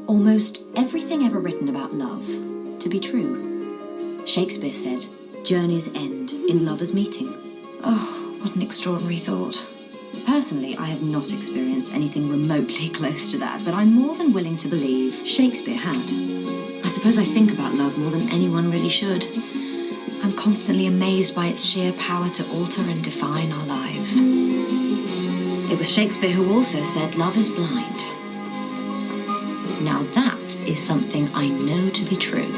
almost everything ever written about love to be true. Shakespeare said, "Journeys end in lovers' meeting." Oh, what an extraordinary thought. Personally, I have not experienced anything remotely close to that, but I'm more than willing to believe Shakespeare had. I suppose I think about love more than anyone really should. I'm constantly amazed by its sheer power to alter and define our lives. It was Shakespeare who also said, "Love is blind." Now that is something I know to be true.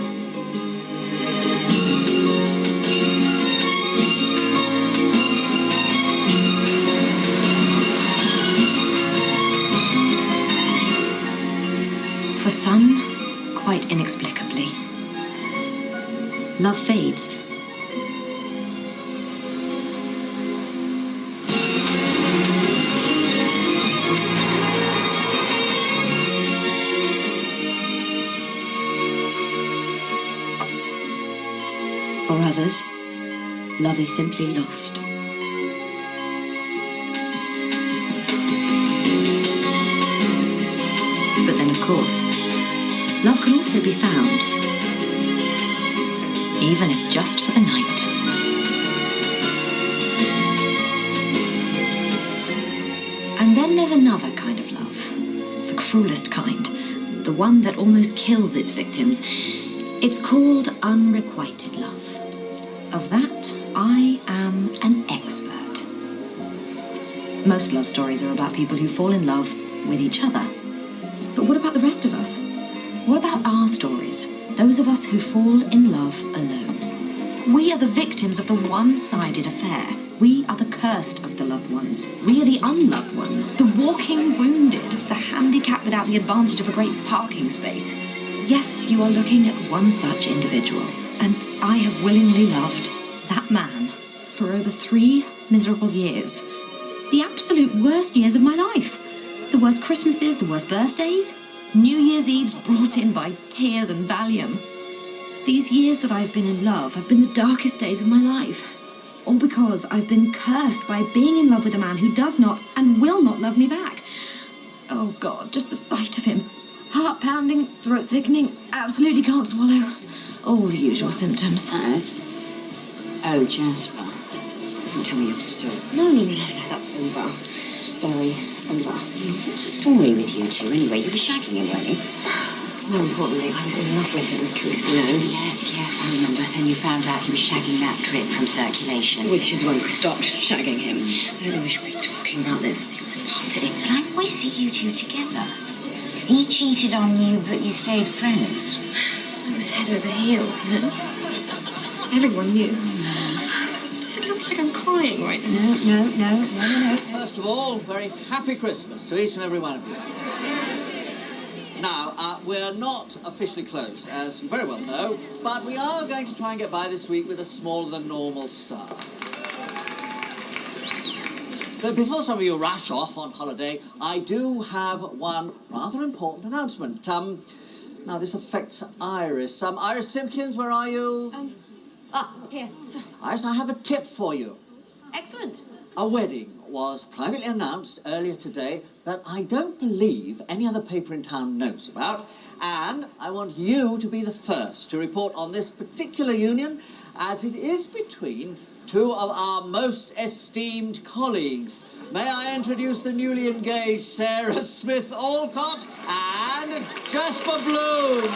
For some, quite inexplicably, love fades. For others, love is simply lost. But then, of course, love can also be found, even if just for the night. And then there's another kind of love, the cruelest kind, the one that almost kills its victims. It's called unrequited love. Of that, I am an expert. Most love stories are about people who fall in love with each other. But what about the rest of us? What about our stories? Those of us who fall in love alone. We are the victims of the one-sided affair. We are the cursed of the loved ones. We are the unloved ones. The walking wounded. The handicapped without the advantage of a great parking space. Yes, you are looking at one such individual. And I have willingly loved that man for over 3 miserable years. The absolute worst years of my life. The worst Christmases, the worst birthdays. New Year's Eves brought in by tears and Valium. These years that I've been in love have been the darkest days of my life. All because I've been cursed by being in love with a man who does not and will not love me back. Oh God, just the sight of him. Heart pounding, throat thickening, absolutely can't swallow. All the usual symptoms. Oh, Jasper. Don't tell me you're still... No, that's over. Very over. What's the story with you two, anyway? You were shagging him, weren't you? More importantly, I was in love with him, truth be known. Yes, I remember. Then you found out he was shagging that drip from circulation. Which is when we stopped shagging him. I really wish we'd be talking about this at the office party. But I always see you two together. He cheated on you, but you stayed friends. I was head over heels, you know? Everyone knew. Does it look like I'm crying right now? No. First of all, very happy Christmas to each and every one of you. Now, we're not officially closed, as you very well know, but we are going to try and get by this week with a smaller than normal staff. But before some of you rush off on holiday, I do have one rather important announcement. Now, this affects Iris. Iris Simpkins, where are you? Here. So, Iris, I have a tip for you. excellent. A wedding was privately announced earlier today that I don't believe any other paper in town knows about, and I want you to be the first to report on this particular union, as it is between two of our most esteemed colleagues. May I introduce the newly engaged Sarah Smith Alcott and Jasper Bloom.